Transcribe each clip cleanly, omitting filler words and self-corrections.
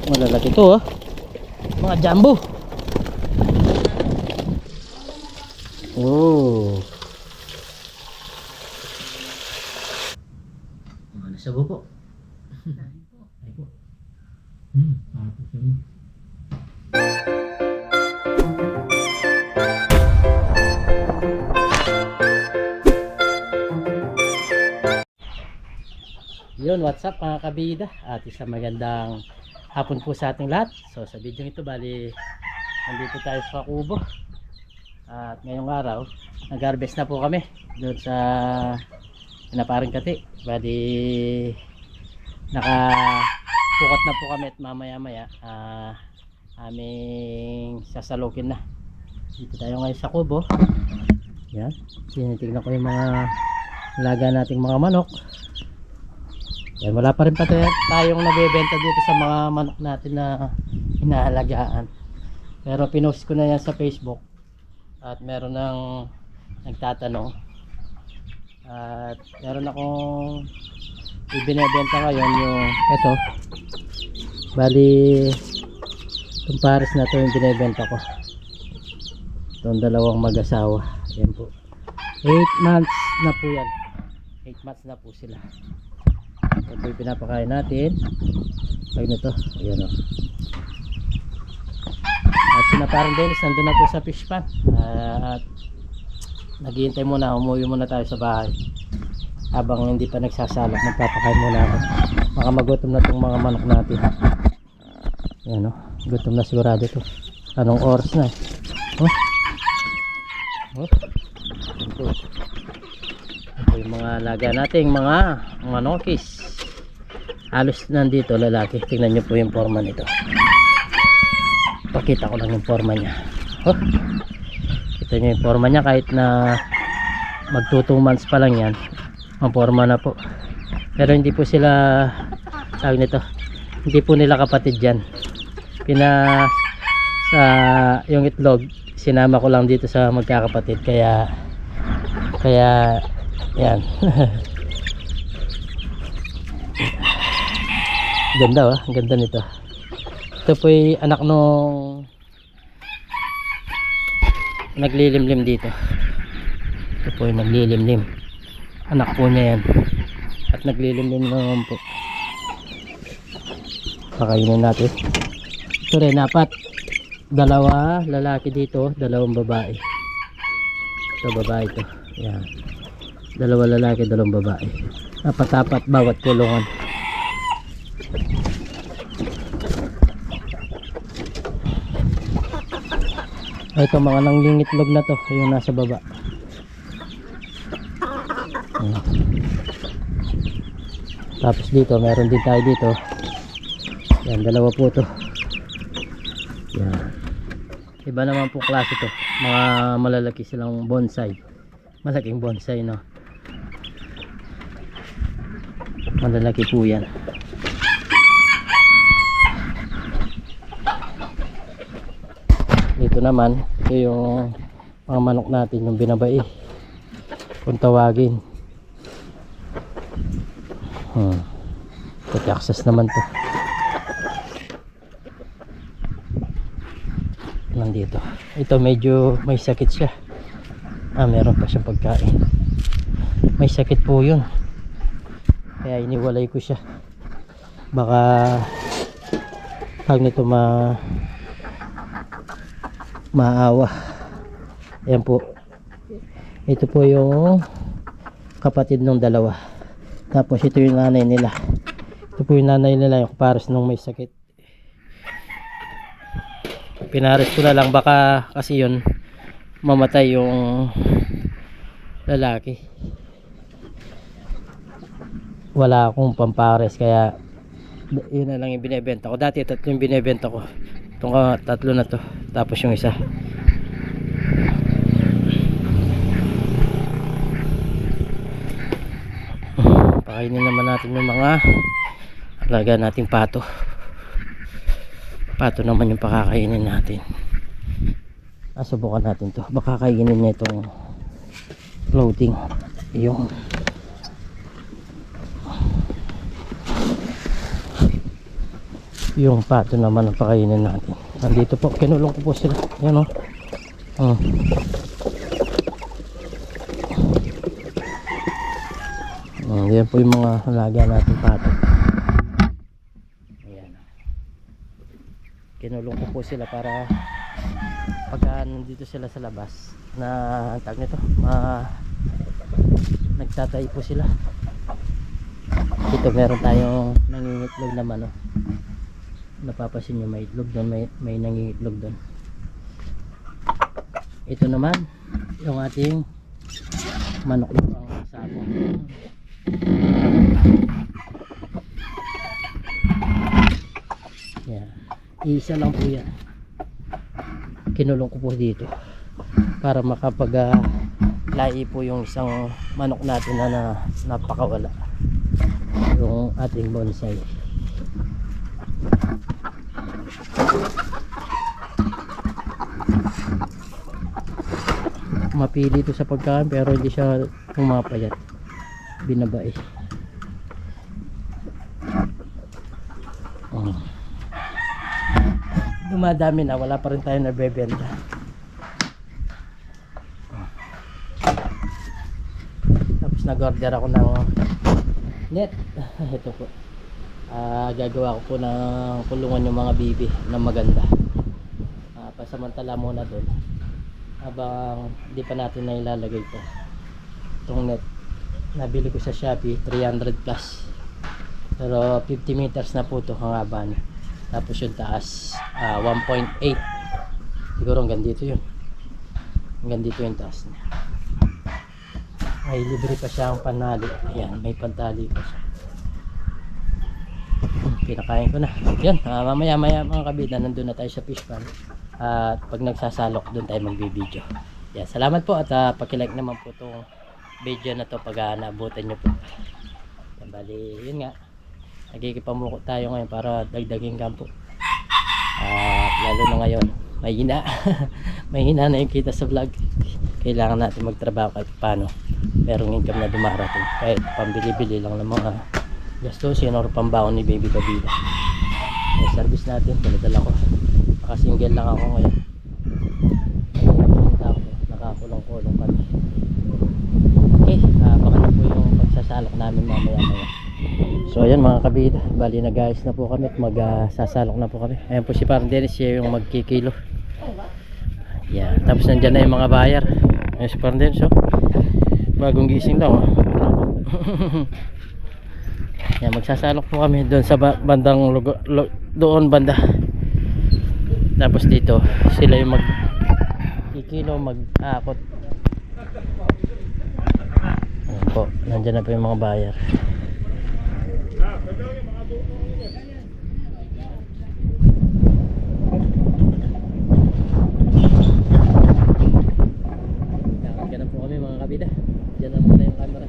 Malalaki to, oh. Mga jumbo. Oh. Ano sa buko? Ay po. Tapos yun. Yun, what's up mga kabida? At isang magandang hapon po sa ating lahat. So sa video ito, bali nandito tayo sa Kubo. At ngayong araw, nag-harvest na po kami doon sa Pinaparing Kati. Bali nakapukot na po kami at mamaya maya aming sasalukin na. Dito tayo ngayon sa Kubo. Yan, tinitignan ko yung mga alaga nating mga manok. Yan, wala pa rin tayong nabebenta dito sa mga manok natin na inaalagaan. Pero pinost ko na yan sa Facebook. At meron nang nagtatanong. At meron akong ibinebenta ngayon yung ito. Bali itong pares na ito yung binebenta ko. Itong dalawang mag-asawa. Yan po. 8 months na po yan. 8 months na po sila. Ito yung pinapakain natin. Pag nito, ayan o. At sinaparang Dennis nandun na po sa fish pan. At naghihintay muna, umuwi muna tayo sa bahay. Habang hindi pa nagsasalak, magpapakain muna ako. Baka magutom na itong mga manok natin. Ayan o, gutom na sigurado ito. Anong oras na eh. Ito yung mga alaga nating mga manokis. Halos nandito lalaki. Tingnan nyo po yung forma nito. Pakita ko lang yung forma nya. Kita nyo yung forma nya. Kahit na mag 2 months pa lang yan, ang forma na po. Pero hindi po sila tawag nito, hindi po nila kapatid yan. Sa yung itlog sinama ko lang dito sa magkakapatid. Kaya yan. Ganda oh, ganda nito. Ito po ay anak nung naglilimlim dito. Ito po ay naglilimlim. Anak po niya yan. At naglilimlim naman po. Pakainin natin. Ito rin, apat. Dalawa lalaki dito, dalawang babae. Ito babae to. Yan. Dalawa lalaki, dalawang babae. Apat-apat bawat kulungan. Ito mga nangingitlog na to, yung nasa baba. Tapos dito, meron din tayo dito. Yan, dalawa po to. Yan. Iba naman po klase to. Mga malalaki silang bonsai. Malaking bonsai, no? Malalaki po yan. Dito naman, ito yung mga manok natin, yung binabai kung tawagin. Ito access naman to. Nandito. Ito medyo may sakit siya. Meron pa siyang pagkain. May sakit po yun. Kaya iniwalay ko siya. Baka pag nito maawa. Ayan po. Ito po yung kapatid ng dalawa. Tapos ito yung nanay nila. Ito po yung nanay nila, yung pares nung may sakit. Pinares ko na lang, baka kasi yun mamatay yung lalaki. Wala akong pampares, kaya yun na lang yung binebenta ko. Dati tatlo yung binebenta ko. Itong tatlo na to, tapos yung isa. Pakainin naman natin yung mga alaga nating pato. Pato naman yung pakakainin natin. Subukan natin to. Baka kainin niya itong floating. Yung Yung pato naman ang pakainin natin. Nandito po, kinulong ko po sila. Yan o. Yan po yung mga alaga natin pato. Ayan. Kinulong ko po sila para pagka nandito sila sa labas na ang tag nito, nagtatay po sila. Dito meron tayong nangingitlog naman, oh. Napapasin nyo, may itlog doon, may nangingitlog doon. Ito naman yung ating manok na pang sabong. Yan, isa lang po yan. Kinulong ko po dito para makapag lai po yung isang manok natin na napakawala, yung ating bonsai. Mapili ito sa pagkain pero hindi siya pumapayat, binabae. Dumadami na, wala pa rin tayo nabebenta. Tapos nag-order ako ng net. Ito po, gagawa ko po ng kulungan yung mga bibi na maganda. Pasamantala muna doon habang di pa natin na ilalagay ito. Itong net nabili ko sa Shopee, 300 plus, pero 50 meters na po ito ang haba niya. Tapos yung taas 1.8, siguro hanggang dito yun, hanggang dito yung taas niya. May libre pa siya ang panali. Ayan, may pantali pa siya. Pinakain ko na yan. Mamaya mga kabida, nandun na tayo sa fish pan. At pag nagsasalok, doon tayo magbibideo. Yan, salamat po at paki-like naman po itong video na to pag naabutan nyo po. Yan, bali yun nga, nagkikipamukot tayo ngayon para dagdaging kampo. Lalo na ngayon mahina mahina na yung kita sa vlog. Kailangan natin magtrabaho kahit paano merong income na dumarating, kahit pambili-bili lang ng mga gastusin or pambaon ni baby kabila. Yung service natin pinadala ko, naka-single lang ako ngayon. Nakakulong-kulong kami. Okay, baka na po yung pagsasalok namin mamaya. So ayan mga kabida, bali na guys na po kami at magsasalok na po kami. Ayan po si Parang Dennis, siya yung magkikilo. Yeah, tapos nandyan na yung mga buyer. Ayan si Parang Dennis, oh. Bagong gising lang, oh. Yan, magsasalok po kami doon sa bandang doon banda. Tapos dito sila yung mag-kikilo, mag-akot. Ayan po, nandyan na po yung mga buyer. Ganun po kami mga kabida. Diyan na muna yung camera.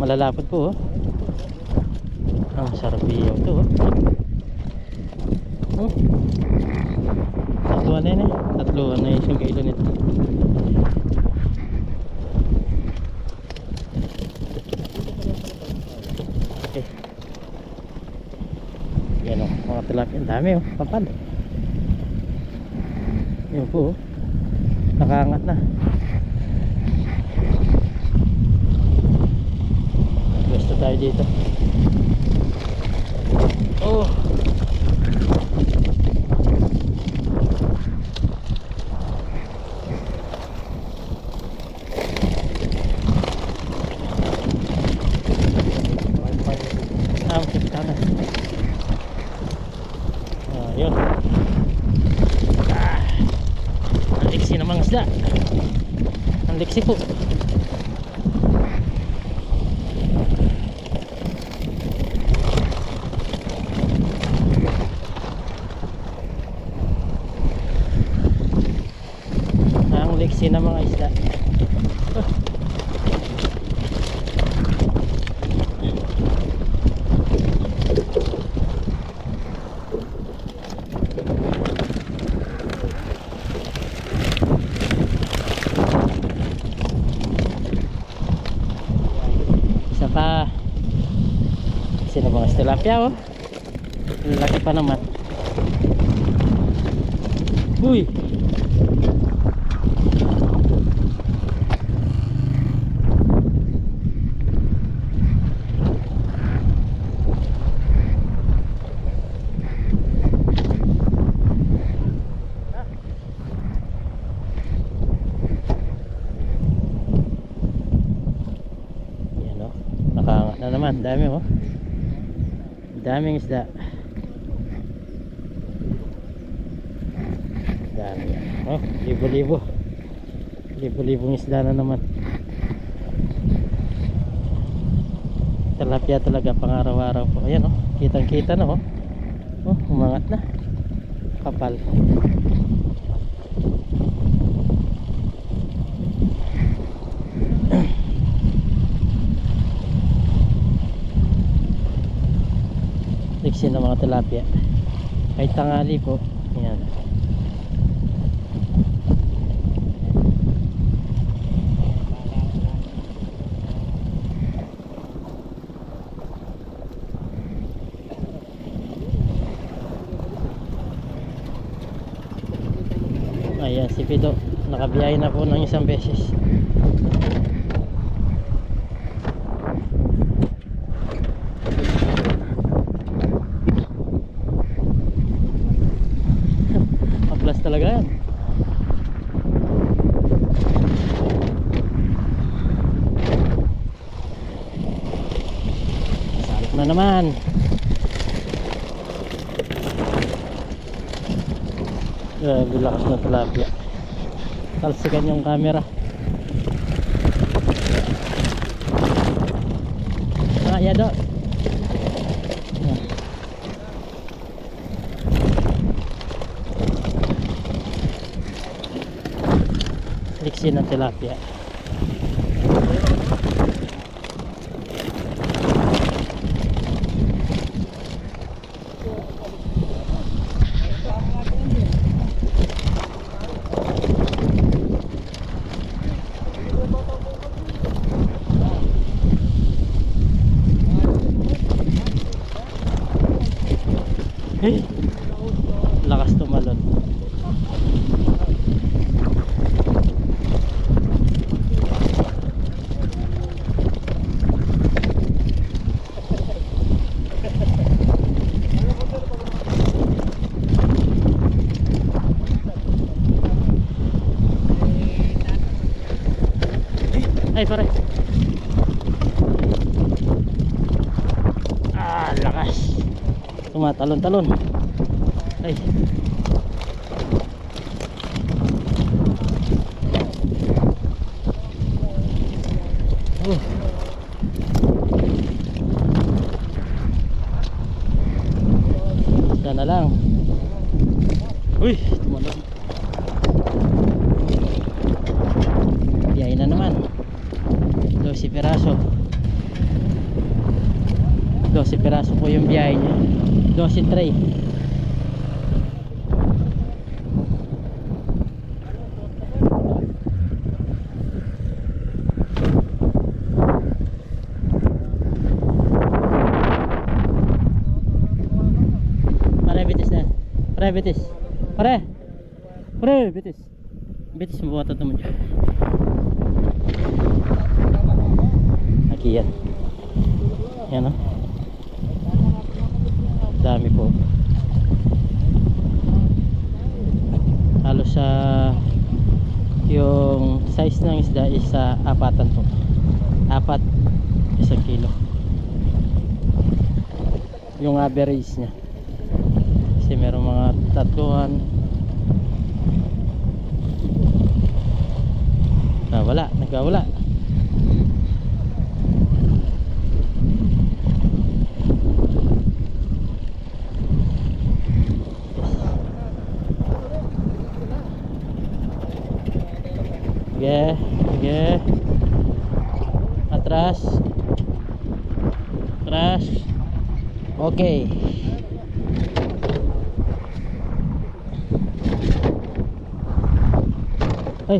Malalapad po, oh. Ang sarap iyaw to, oh. Tatluan na yun, eh. Tatluan na isang kilo nito. Okay. Yan, oh, mga tilapia. Ang dami, oh. Papad. Yan po, oh. Nakaangat na. Gusto tayo dito. Oh. Yun. Ang liksi ng mga isda. Ang liksi po. Ang liksi ng mga isda. Pa sino mga tilapia oh, laki pa naman. Uy, nakaangat na naman, dami oh, daming isda, dami oh, libo-libong isda na naman. Tilapia talaga pang araw-araw po. Ayan oh, kitang kita na oh, oh umangat na, kapal. Liksi ng mga tilapia kahit tanghali po. Ayan. Ayan si Pido, nakabiyahe na po ng isang beses. Talaga yan. Salok na naman. Grabe lakas na tilapia. Talsikan yung camera. Yado. Liksi ng tilapia. Lakas tumalon. Ay pare. Lakas. Tumatalon-talon. Ay. Sana lang. Uy, tumalon. Biyahe na naman. 12 piraso. 12 piraso po yung biyahe niya. 12 tray. Pare, bitis. Pare, bitis. Bitis mo buhat naman dyan. Lagi yan. Yan o. dami po. Halos sa yung size ng isda is apatan po. 1 kilo yung average nya, kasi meron mga 3 wala, nagkawala. Sige, sige. Atras. Atras. Okay. Ay.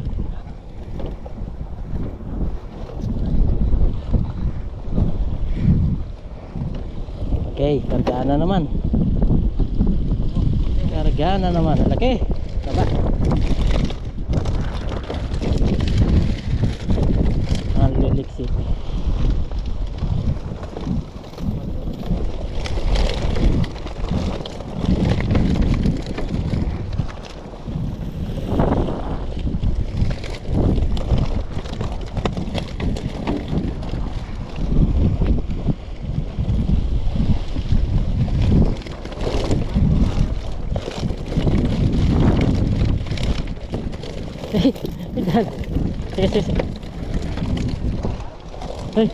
Okay, kargaan na naman. Kargaan na naman. Laki. Taba. Ang liliksik. Sige, sige, sige. Ay.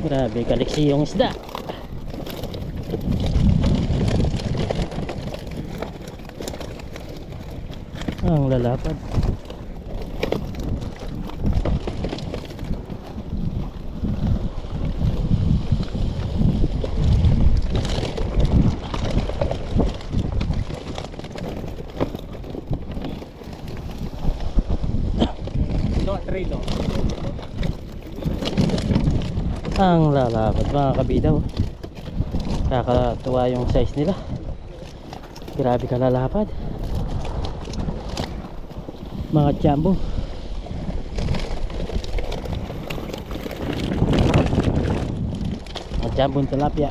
Grabe, kaliksi yung isda. Ang lalapad. Ang lalapad mga kabidaw. Kakatuwa yung size nila. Grabe kalalapad. Mga jumbo. Mga jambong tilapia.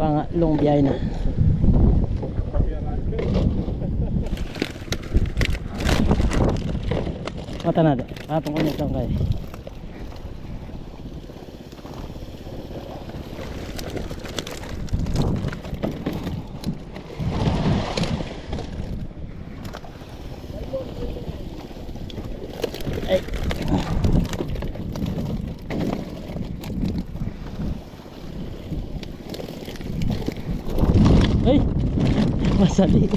Pangatlong biyahe na. Mata na, patong ko nito kayo. Ay. Ay, masali.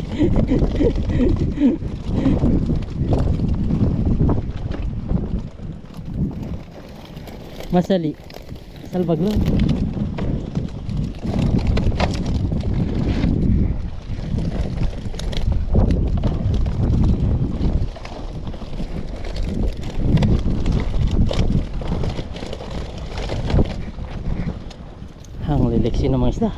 Masali. Salbag lang. Ang liliksi ng mga isda.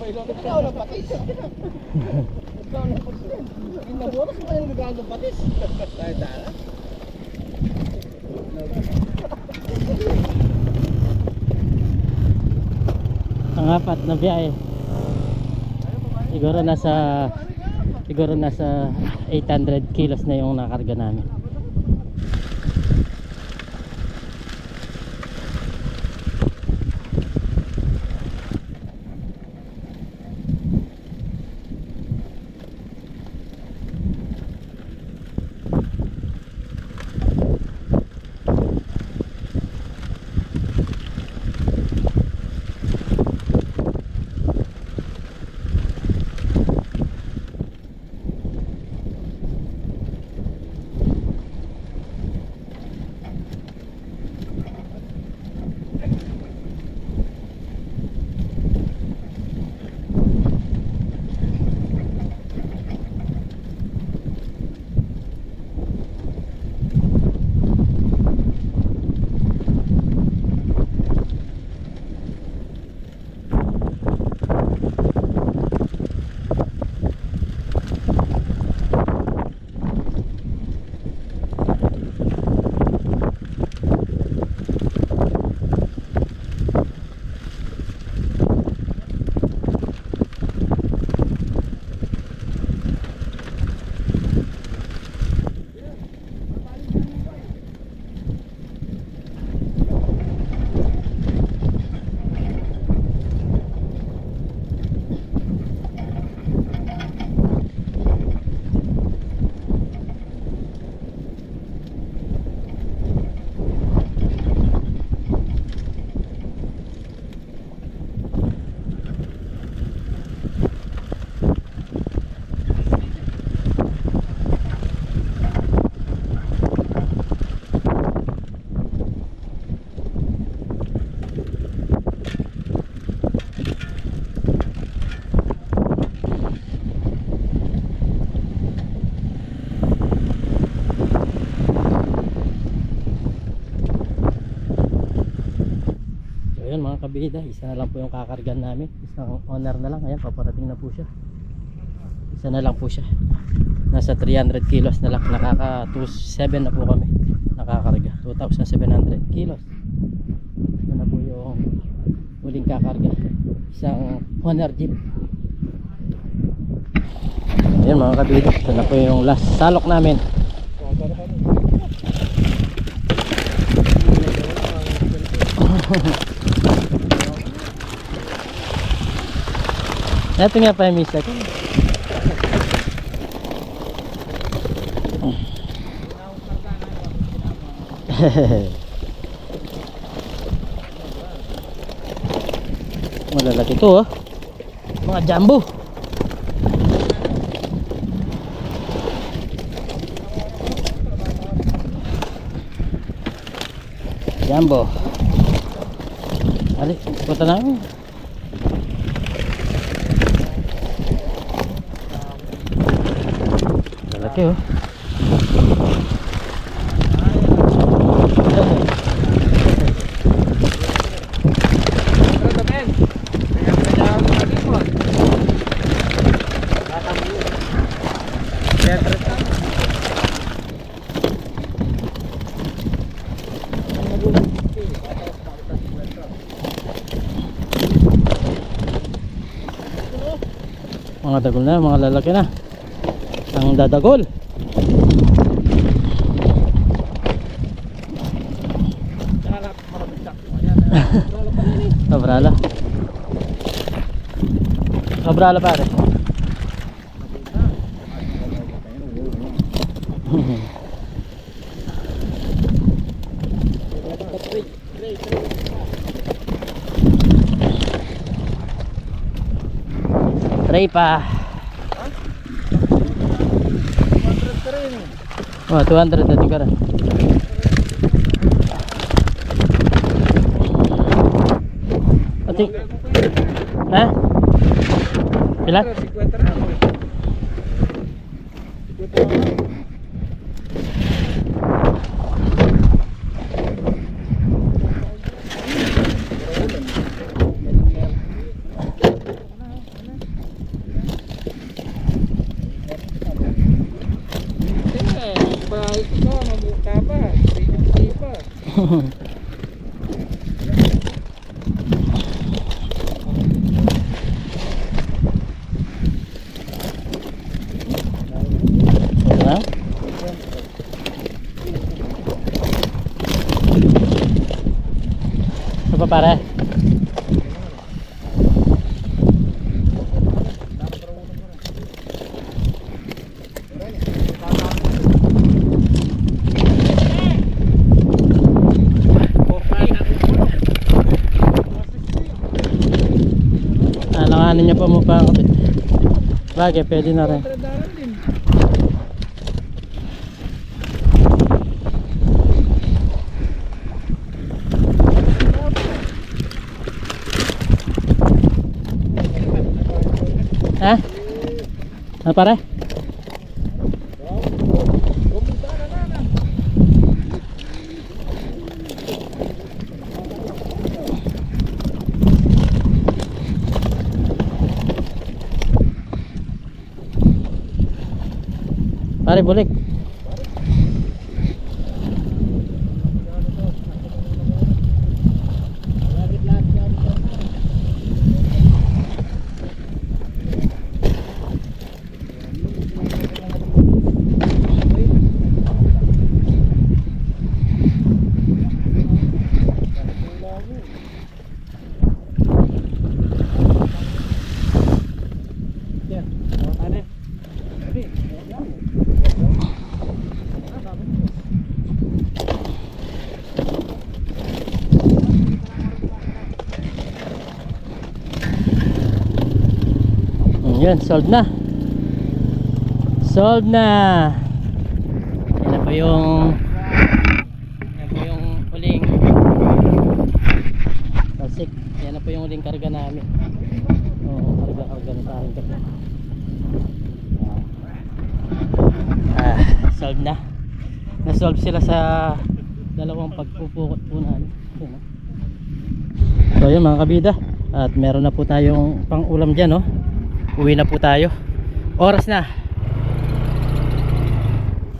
Ikaw na patis. Ikaw na patis. Ginaburas mo yung nagagawang patis. Tayo tala. Ang apat na biyahe. Siguro nasa 800 kilos na yung nakarga namin. ayun mga kabida, isa na lang po yung kakargan namin, isang owner na lang. Ayan, paparating na po siya, isa na lang po siya, nasa 300 kilos na lang, nakaka 27 na po kami nakakarga, 2,700 kilos. Ito na po yung huling kakarga, isang owner jeep. Ayan mga kabida, ito na po yung last salok namin. Ito nga pa yung misa ko. Malalaki ito oh, mga jumbo. Jumbo. Ali, punta na ako. Malaki oh. Mga dagol na, mga lalaki na ang dadagol. Kabrala. Kabrala pare. Tray pa. Oh, 200 na tingkara. Ating. Ha? Pila? Apa pare? Alanganin niya pa mo pa kapit. Bagay, pwede na rin. Ha? Ano pare? Pare bulik. Yun, solved na. Solved na. Yan na po yung huling tasik. Yan na po yung huling karga namin. Oo, karga na sa akin kasi. Solved na. Na-solve sila sa dalawang pagpupukot po namin. Yan, so ayun mga kabida, at meron na po tayong pang ulam dyan, no? Uwi na po tayo, oras na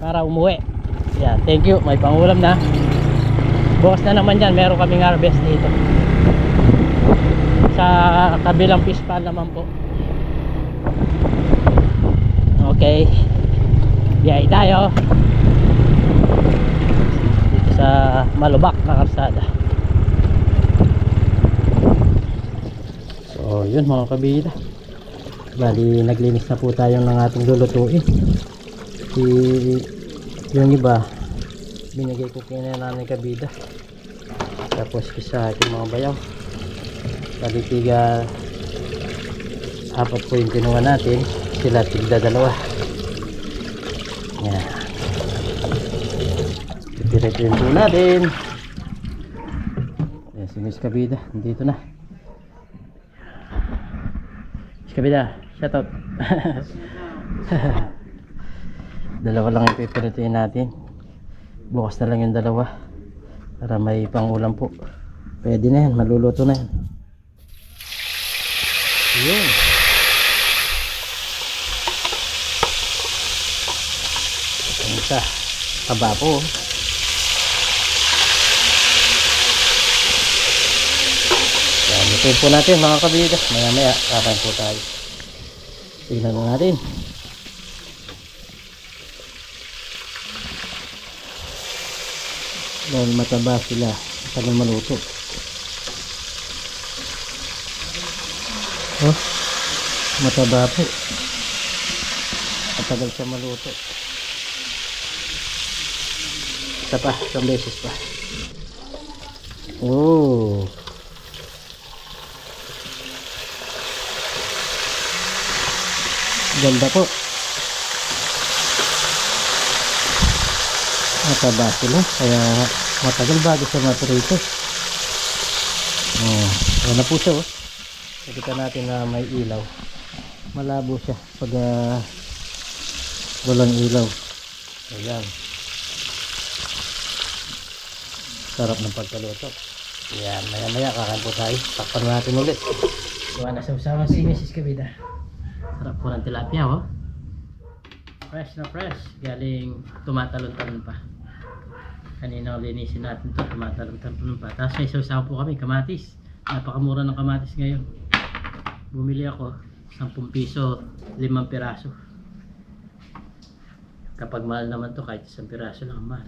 para umuwi. Yan, thank you, may pang ulam na. Bukas na naman dyan, meron kaming harvest dito sa kabilang fish pond naman po. Okay, biyay tayo dito sa malubak na kalsada. So yun mga kabida, bali naglinis na po tayo ng ating lulutuin. Yung iba binigay ko kina namin kabida, tapos isa ating mga bayaw. Bali tiga apat po yung kinuha natin, sila tigda dalawa. Yan, ipiritin po natin. Yan, si Miss Kabida nandito na. Miss Kabida, shout out. Dalawa lang ipipiritin natin, bukas na lang yung dalawa para may pang ulam po. Pwede na yan, maluluto na yan. Yun. Ang isa taba po. Yan, lutuin po natin mga kabida. Maya maya kakain po tayo. Tignan na natin. Dahil mataba sila, tagal maluto. Oh, mataba po, matagal siya maluto. Isa pa, isang beses pa. Oh, ganda po. Mataba sila, kaya matagal bago siya maturito. Oh, wala po siya, oh. Kita natin na may ilaw, malabo siya pag walang ilaw. Ayan, sarap ng pagkaluto. Ayan, maya maya kakain po tayo. Takpan natin ulit. Iwan na sausawan si Mrs. Kabida. Sarap po ng tilapia, oh. Fresh na fresh, galing tumatalon-talon pa. Kanina linisin natin to, tumatalon-talon pa. Tapos may sausawan po kami, kamatis. Napakamura ng kamatis ngayon. Bumili ako 10 piso, 5 piraso. Kapag mahal naman to, kahit 1 piraso lang mahal.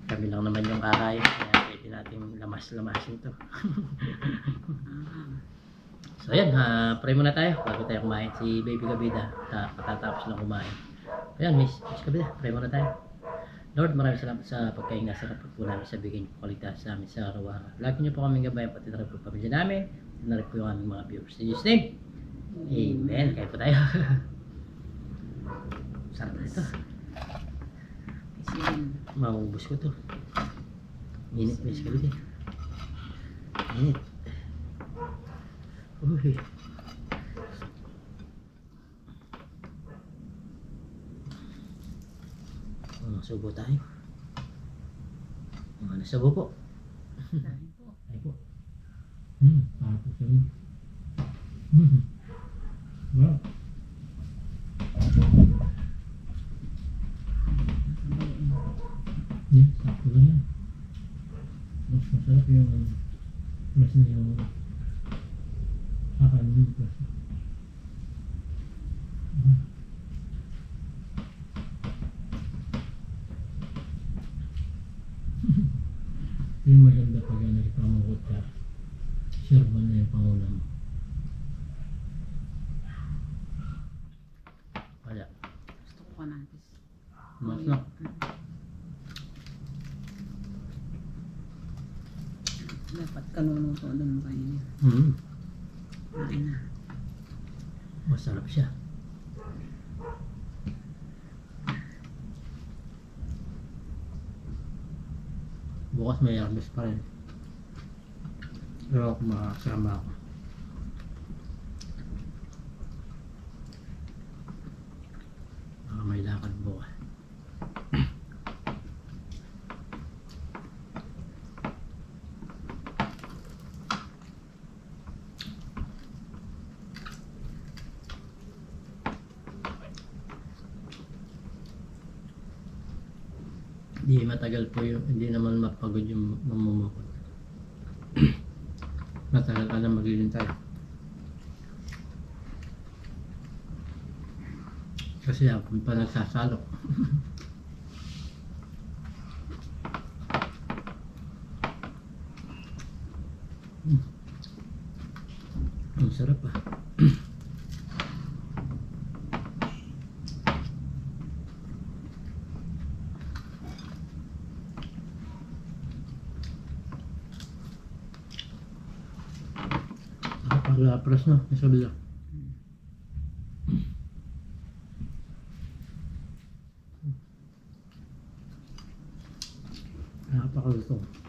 Kami lang naman yung kakain, kaya pwede natin lamas-lamasin to. So ayan, pray muna tayo bago tayo kumain. Si Baby Kabida patatapos lang kumain. Ayan, Miss Kabida, pray muna tayo. Lord, maraming salamat sa pagkain na sarap po namin sa bigay niyo po kaligtas sa amin sa araw-araw. Lagi niyo po kaming gabayan, pati na rin po pamilya namin, pati na rin po yung aming mga viewers. In Jesus' name, amen. Kaya po tayo. Sarap na ito. Maubos ko to. Minit, Miss Kabida. Minit. Uy. Subo tayo. Nasubo po. Ay po. Parang po siya. Wow. Sakto lang yan. Mas masarap yung mas yung kakanin dito. Yung maganda pag nagpamukot ka, sirban na yung pangulam mo. Wala. Gusto ko kanatis. Mas na. Dapat kanuluto doon pa yun. Kain na. Masarap siya. Bukas may harvest pa rin. Pero makasama ako. May lakad bukas. Hindi matagal po yung, hindi naman mapagod yung mamumukod. Matagal ka na maghihintay. Kasi ako pa nagsasalok. Ang sarap ah. Nakapagla-pras na, nasa bila. Nakapakaluto.